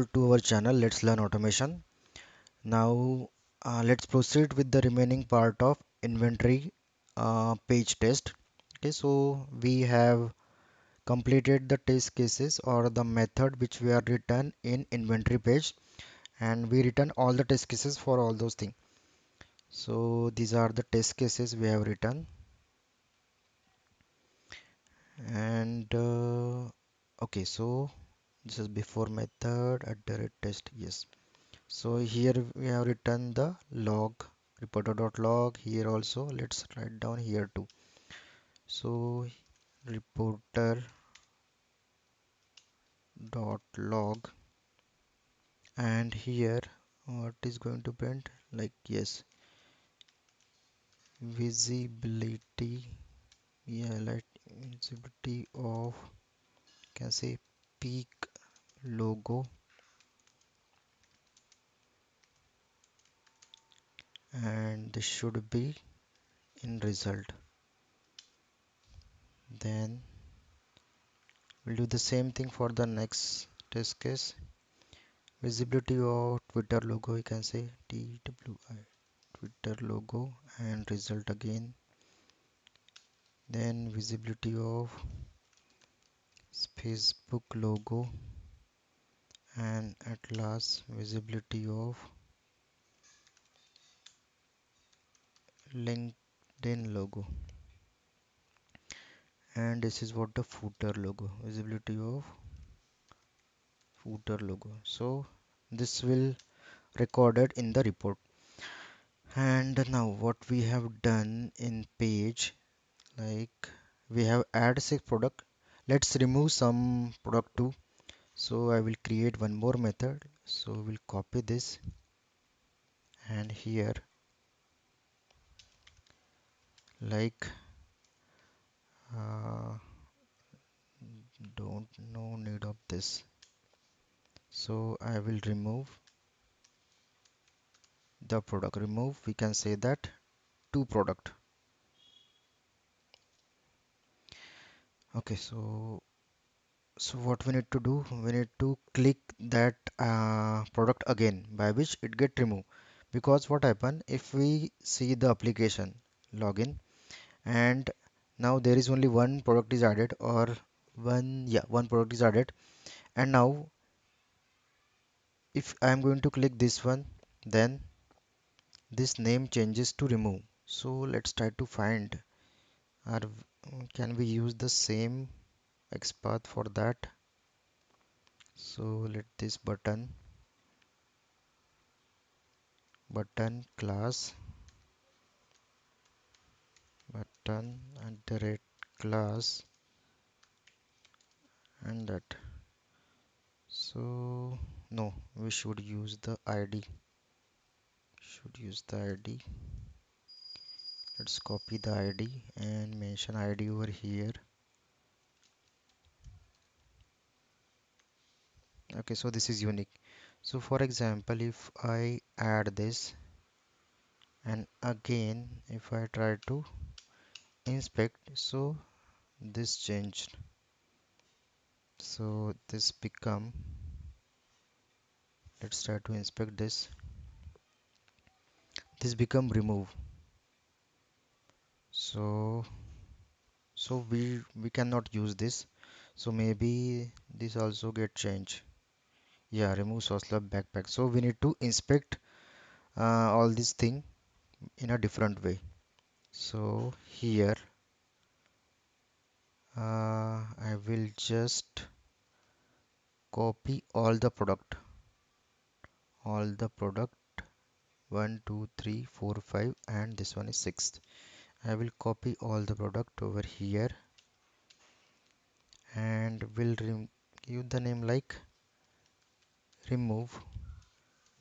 all to our channel. Let's learn automation. Now, let's proceed with the remaining part of inventory page test. Okay, so we have completed the test cases or the method which we are written in inventory page, and we written all the test cases for all those things. So these are the test cases we have written, and okay, so this is before method at the rate test. Yes. So here we have written the log reporter.log. Here also let's write down here too. So reporter.log, and here what is going to print, like, yes, visibility, yeah, like visibility of, can say, peak logo, and this should be in result. Then we'll do the same thing for the next test case. Visibility of Twitter logo, you can say TWI, Twitter logo, and result again. Then visibility of Facebook logo, and at last visibility of LinkedIn logo. And this is what the footer logo, visibility of footer logo. So this will recorded in the report. And now what we have done in page, like, we have add 6 product. Let's remove some product too. So I will create one more method. So we'll copy this, and here, like, uh, don't, no need of this. So I will remove the product. Remove, we can say that, 2 product. Okay, so what we need to do, we need to click that product again, by which it get removed. Because what happen if we see the application login, and now there is only one product is added, or one, yeah, one product is added, and now if I am going to click this one, then this name changes to remove. So let's try to find, or can we use the same XPath for that. So let this button class, button at the rate class, and that. So no, we should use the ID, should use the ID. Let's copy the ID and mention ID over here. Okay, so this is unique. So for example, if I add this, and again if I try to inspect, so this changed. So this become, let's try to inspect this, this become remove. So we cannot use this. So maybe this also get changed. Yeah, remove source lab backpack. So we need to inspect all this thing in a different way. So here I will just copy all the product 1 2 3 4 5, and this one is 6th. I will copy all the product over here, and will give the name like remove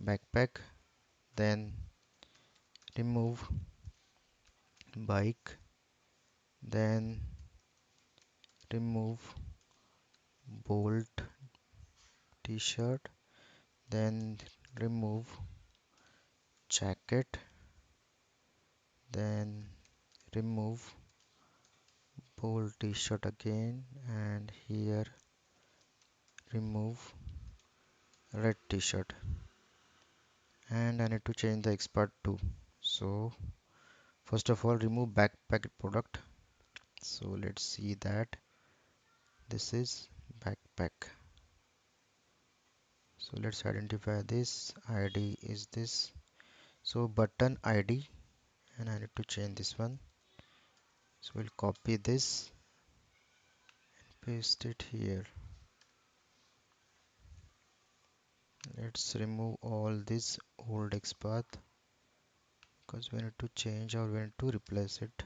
backpack, then remove bike, then remove bolt t-shirt, then remove jacket, then remove bolt t-shirt again, and here remove red t-shirt, and I need to change the expert too. So first of all, remove backpack product. So let's see that this is backpack. So let's identify this. ID is this. So button ID, and I need to change this one. So we'll copy this, paste it here. Let's remove all this old XPath because we need to change or we need to replace it.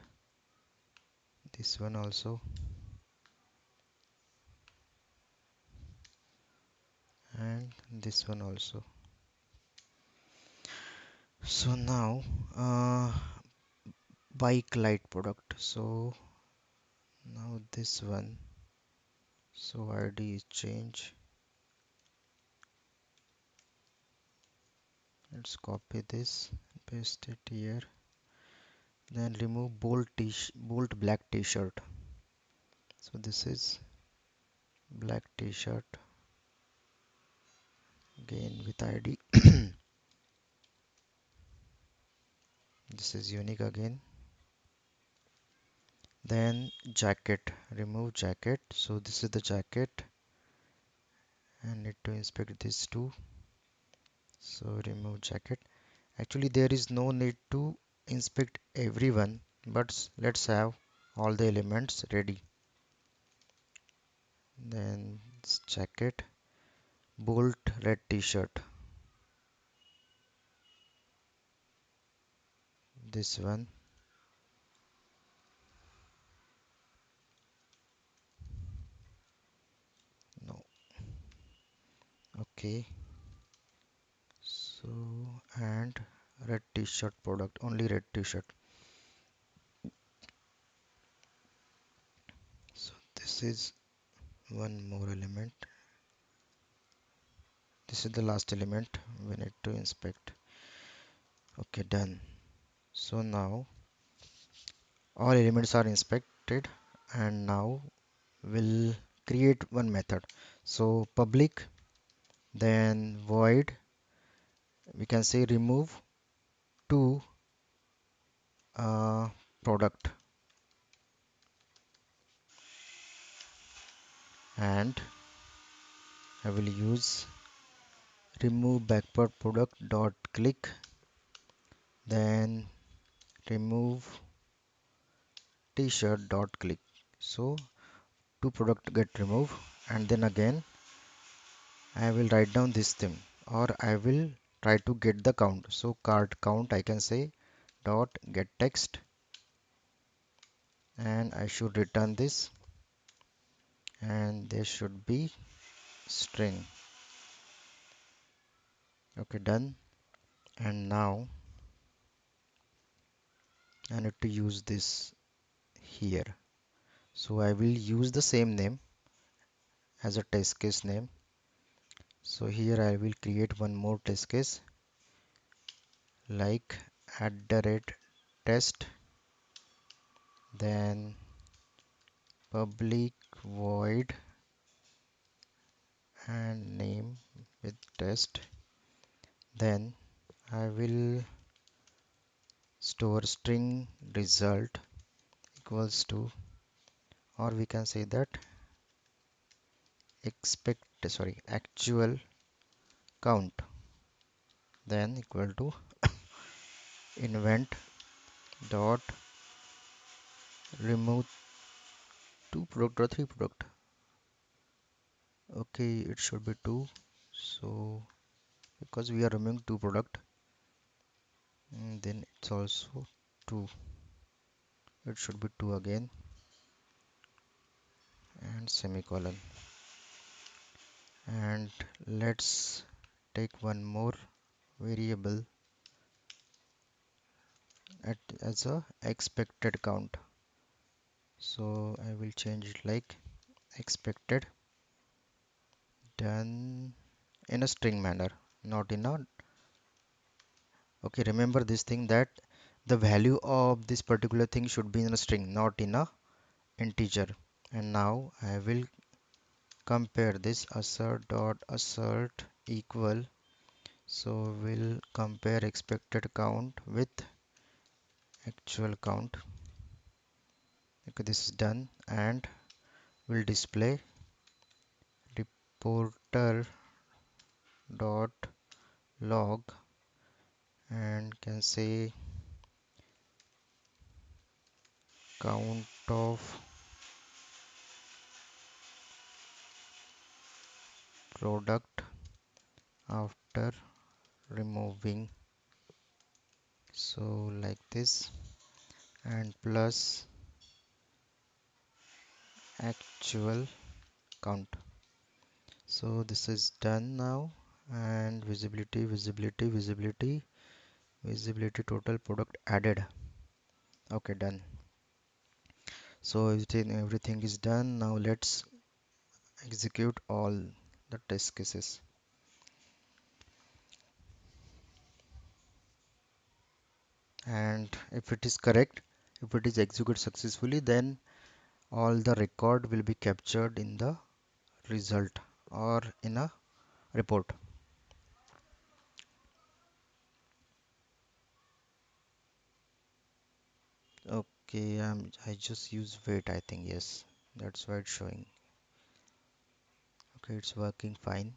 This one also, and this one also. So now bike light product. So now this one. So ID is change. Let's copy this, paste it here. Then remove bold black t-shirt. So this is black t-shirt again with ID. This is unique again. Then jacket, remove jacket. So this is the jacket. I need to inspect this too. So remove jacket. Actually, there is no need to inspect everyone, but let's have all the elements ready. Then jacket, bolt red t-shirt. This one, no. Okay. So and red t-shirt product, only red t-shirt. So this is one more element. This is the last element we need to inspect. Okay, done. So now all elements are inspected, and now we'll create one method. So public, then void, we can say remove to product, and I will use remove backward product dot click, then remove t-shirt dot click. So two product get removed, and then again I will write down this thing, or I will try to get the count. So cart count, I can say dot get text, and I should return this, and there should be string. Okay, done. And now I need to use this here. So I will use the same name as a test case name. So here I will create one more test case like @test, then public void and name with test. Then I will store string result equals to, or we can say that actual count, then equal to invent dot remove two product or three product. Okay, it should be two. So because we are removing two product, then it's also two. It should be two again, and semicolon. And let's take one more variable as a expected count. So I will change it like expected, done, in a string manner, not in a. Okay, remember this thing that the value of this particular thing should be in a string, not in a integer. And now I will compare this assert dot assert equal, so we'll compare expected count with actual count. Okay, this is done, and we'll display reporter dot log, and can say count of product after removing, so like this, and plus actual count. So this is done now, and visibility, visibility, visibility, visibility, total product added. Okay, done. So everything is done. Now let's execute all the test cases. And if it is correct, if it is executed successfully, then all the record will be captured in the result or in a report. Okay, I just use wait, I think. Yes, that's why it's showing. Okay, it's working fine.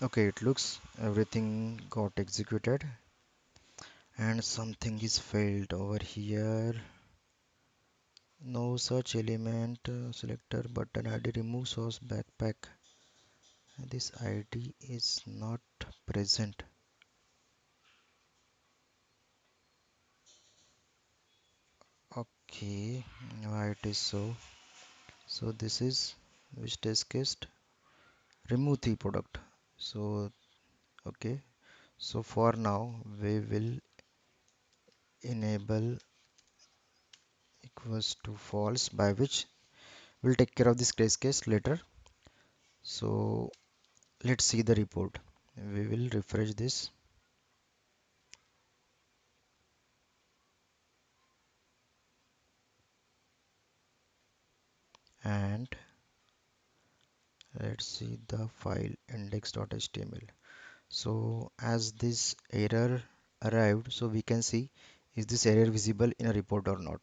Okay, it looks everything got executed, and something is failed over here. No such element, selector button ID remove source backpack. This ID is not present. Okay, why it is so? So this is which test case? Remove the product. So okay. So for now we will enable equals to false, by which we'll take care of this test case later. So let's see the report. We will refresh this, and let's see the file index.html. So as this error arrived, so we can see is this error visible in a report or not.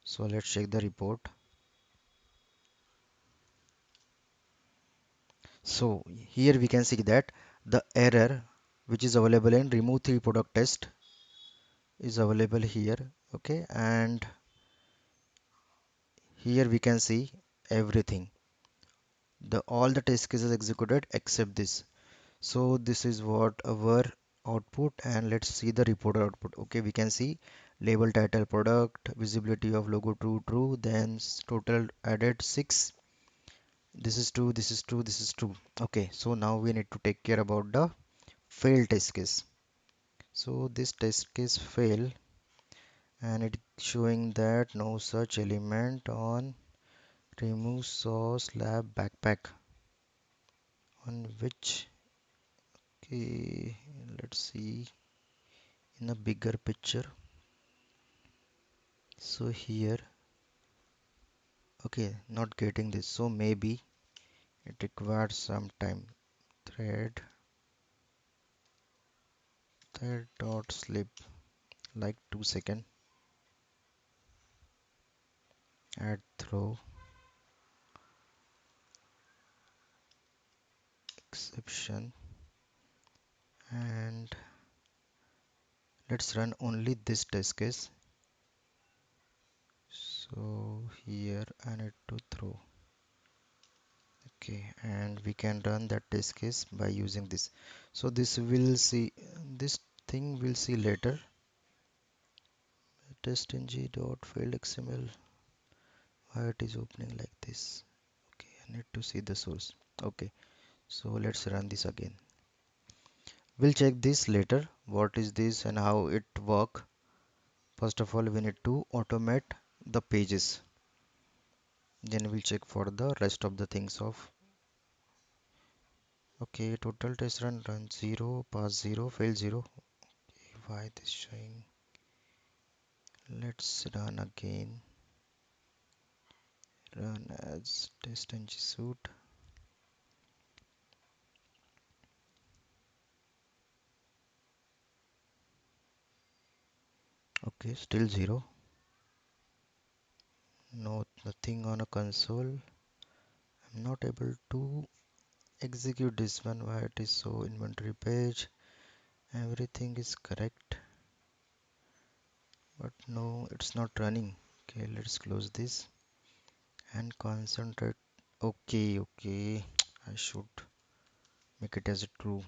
So let's check the report. So here we can see that the error which is available in remove three product test is available here. Okay, and here we can see everything, the all the test cases executed except this. So this is what our output, and let's see the reporter output. Okay, we can see label, title, product, visibility of logo true, true, then total added 6. This is true, this is true, this is true. Okay, so now we need to take care about the failed test case. So this test case fail, and it showing that no such element on remove source lab backpack, on which, okay, let's see in a bigger picture. So here, okay, not getting this, so maybe it requires some time. Thread dot slip, like 2 second, add throw exception, and let's run only this test case. So here I need to throw. Okay, and we can run that test case by using this. So this will see, this thing we'll see later. Test ng dot failed XML. Why it is opening like this? Okay, I need to see the source. Okay, so let's run this again. We'll check this later. What is this and how it work? First of all, we need to automate the pages. Then we'll check for the rest of the things of. Okay, total test run 0, pass 0, fail 0. Why this showing? Let's run again. Run as test ng suit. Okay, still 0. No, nothing on a console. I'm not able to execute this one. Why it is so inventory page? Everything is correct, but no, it's not running. Okay, let's close this and concentrate. Okay, okay. I should make it as a true.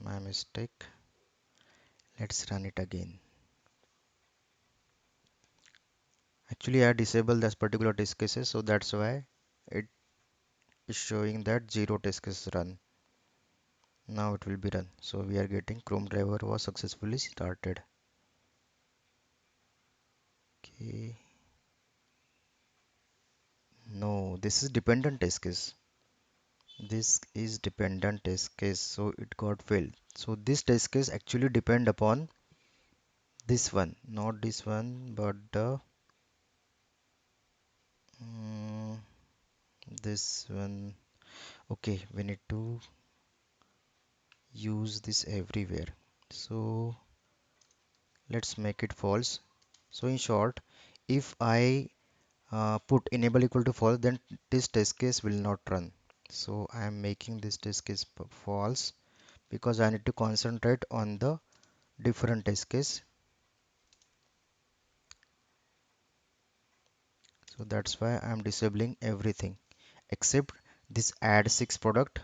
My mistake. Let's run it again. Actually, I disabled this particular test cases, so that's why it is showing that zero test cases run. Now it will be run. So we are getting Chrome driver was successfully started. Okay. No, this is dependent test case. This is dependent test case, so it got failed. So this test case actually depend upon this one, not this one, but the mm, this one. Okay, we need to use this everywhere. So let's make it false. So in short, if I put enable equal to false, then this test case will not run. So I am making this test case false because I need to concentrate on the different test case. So that's why I'm disabling everything except this add 6 product,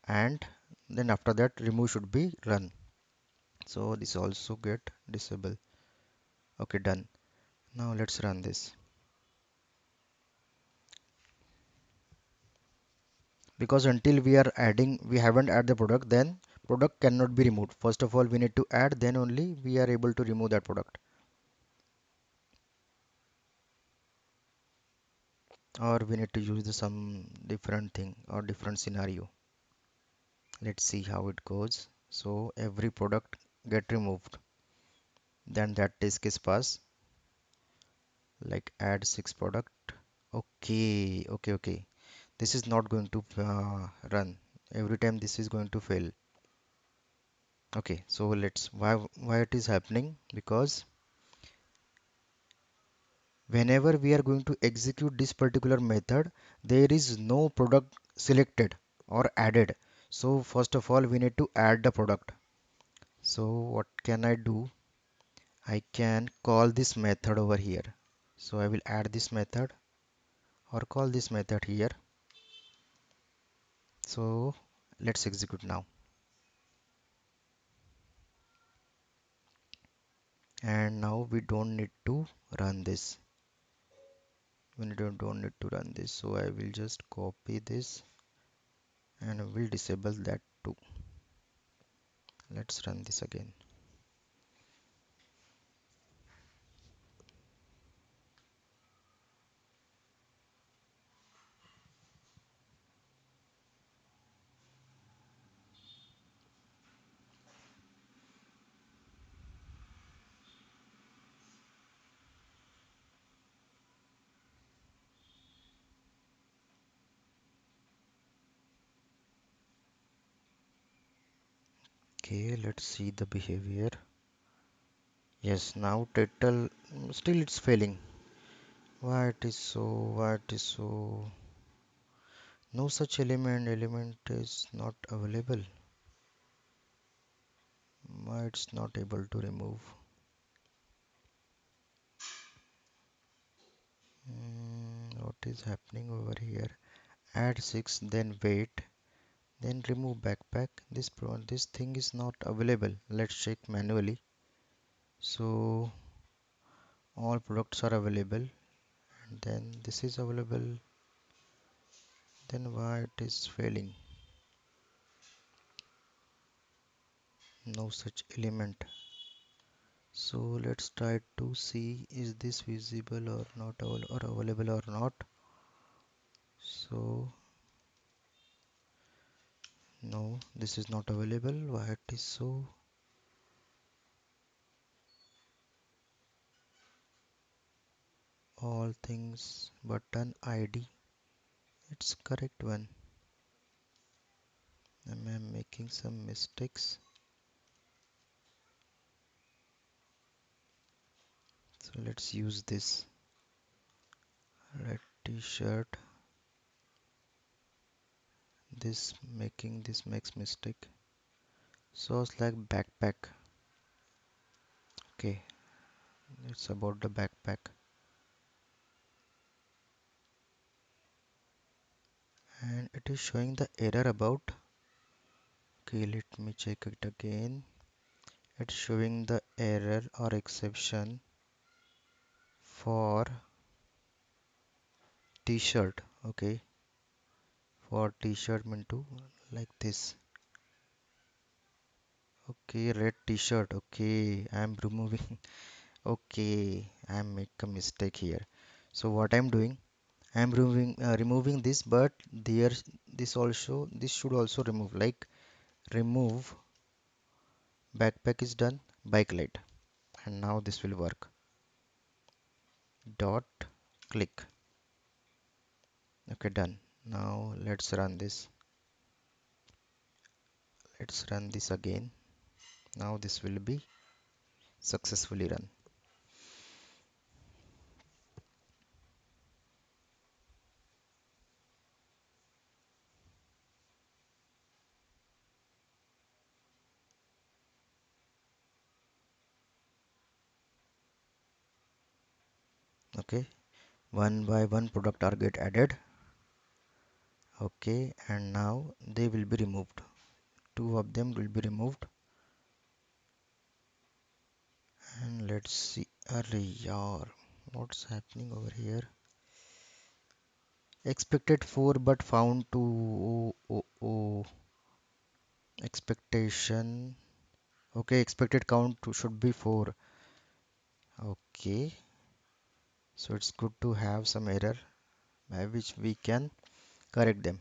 and then after that remove should be run. So this also get disable. Okay, done. Now let's run this. Because until we are adding, we haven't add the product, then product cannot be removed. First of all, we need to add, then only we are able to remove that product. Or we need to use some different thing or different scenario. Let's see how it goes. So every product get removed, then that test case pass, like add 6 product. Okay, okay, okay. This is not going to run. Every time this is going to fail. Okay, so let's why it is happening, because whenever we are going to execute this particular method, there is no product selected or added. So first of all, we need to add the product. So what can I do? I can call this method over here. So I will add this method or call this method here. So let's execute now. And now we don't need to run this. Don't need to run this. So I will just copy this and I will disable that too. Let's run this again. Okay, let's see the behavior. Yes, now title still it's failing. Why it is so? Why it is so? No such element is not available. Why it's not able to remove? What is happening over here? Add 6, then wait, then remove backpack. This thing is not available. Let's check manually. So all products are available, and then this is available. Then why it is failing? No such element. So let's try to see is this visible or not or available or not. So no, this is not available. Why it is so? All things button ID. It's correct one. Am I making some mistakes? So let's use this red t-shirt. This makes mistake. So it's like backpack. Okay, it's about the backpack. And it is showing the error about. Okay, let me check it again. It's showing the error or exception for t-shirt. Okay, for t-shirt mean to like this. Okay, red t-shirt. Okay, I'm removing. Okay, I'm make a mistake here. So what I'm doing, I'm removing this, but there this should also remove, like remove backpack is done, bike light, and now this will work. Dot click. Okay, done. Now let's run this again. Now this will be successfully run. Okay, one by one product are get added. Okay, and now they will be removed. Two of them will be removed. And let's see. Arey yaar, what's happening over here? Expected 4 but found 2. Oh, oh, oh. Expectation. Okay, expected count should be 4. Okay, so it's good to have some error by which we can correct them.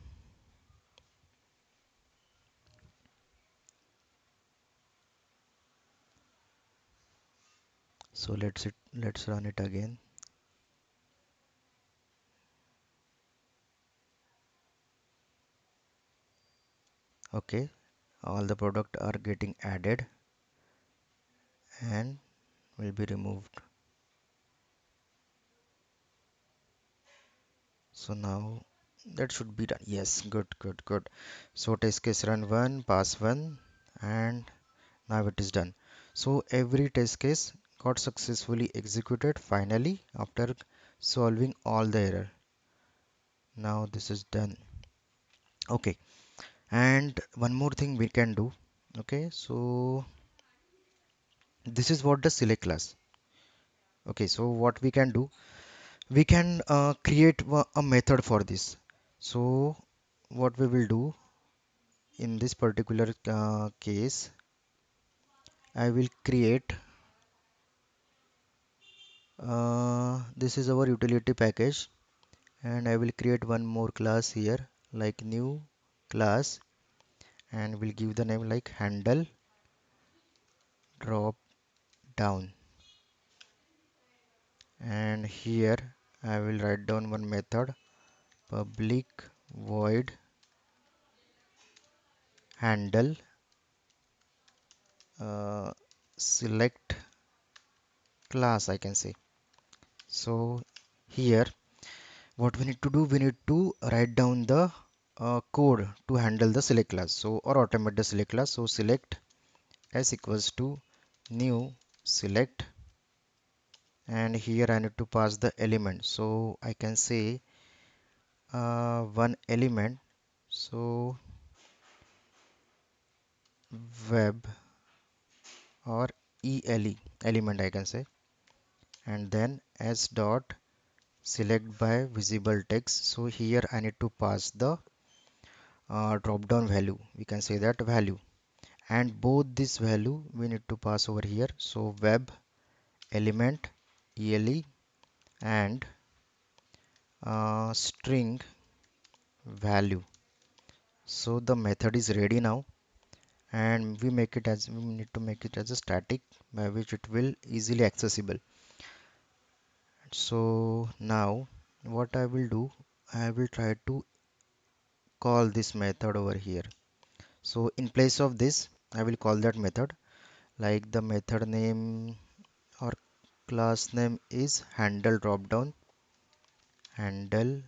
So let's run it again. Okay, all the product are getting added and will be removed. So now that should be done. Yes, good, good, good. So test case run 1, pass 1, and now it is done. So every test case got successfully executed finally after solving all the error. Now this is done. Okay, and one more thing we can do. Okay, so this is what the select class. Okay, so what we can do, we can create a method for this. So what we will do in this particular case, I will create this is our utility package, and I will create one more class here like new class, and will give the name like handle drop down. And here I will write down one method public void handle uh, select class, I can say. So here what we need to do, we need to write down the code to handle the select class, so or automate the select class. So select s equals to new select, and here I need to pass the element, so I can say one element, so web or ele element I can say, and then s dot select by visible text. So here I need to pass the drop down value, we can say that value, and both this value we need to pass over here. So web element ele and string value. So the method is ready now, and we need to make it as a static by which it will easily accessible. So now what I will do, I will try to call this method over here. So in place of this I will call that method, like the method name or class name is handle dropdown, handle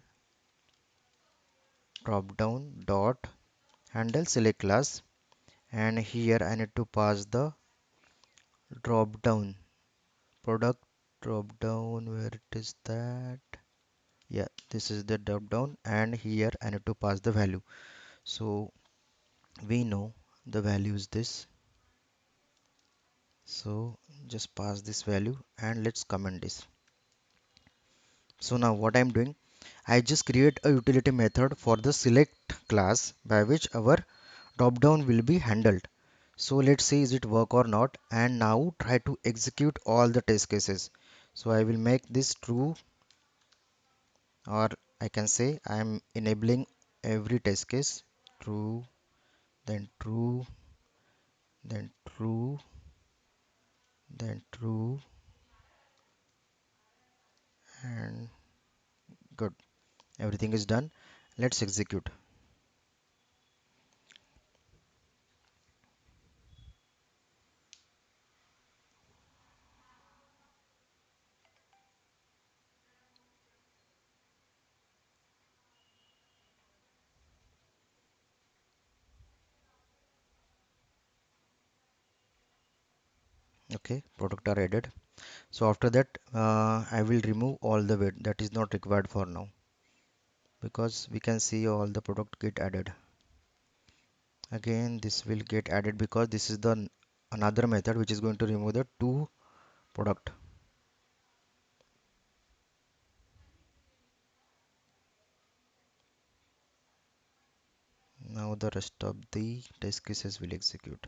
dropdown dot handle select class, and here I need to pass the dropdown product dropdown. Where it is that? Yeah, this is the dropdown, and here I need to pass the value. So we know the value is this. So just pass this value and let's comment this. So now what I'm doing, I just create a utility method for the select class by which our dropdown will be handled. So let's see is it work or not, and now try to execute all the test cases. So I will make this true, or I can say I am enabling every test case true, then true, then true, then true, and good. Everything is done. Let's execute. Okay, product are added. So after that, I will remove all the weight that is not required for now, because we can see all the product get added. Again, this will get added because this is the another method which is going to remove the two product. Now the rest of the test cases will execute.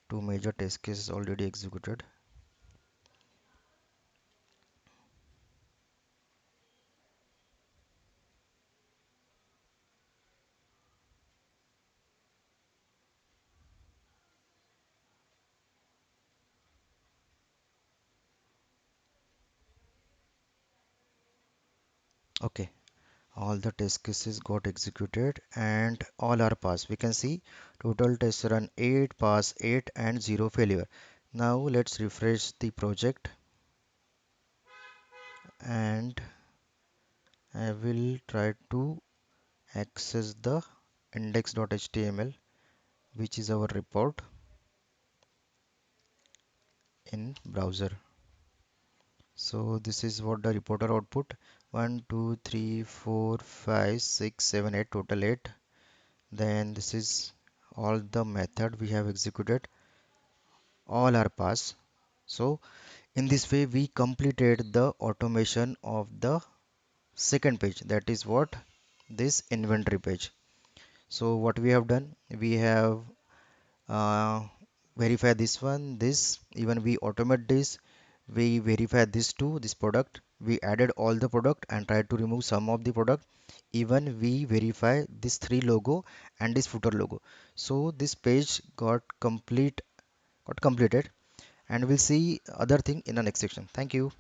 Two major test cases already executed. Okay, all the test cases got executed and all are passed. We can see total test run 8, pass 8, and 0 failure. Now let's refresh the project, and I will try to access the index.html, which is our report in browser. So this is what the reporter output: 1 2 3 4 5 6 7 8, total 8. Then this is all the method we have executed, all are passed. So in this way we completed the automation of the second page, that is what, this inventory page. So what we have done, we have uh, verify this one, this, even we automate this, we verify this too, this product, we added all the product and tried to remove some of the product, even we verify this three logo and this footer logo. So this page got completed, and we'll see other thing in the next section. Thank you.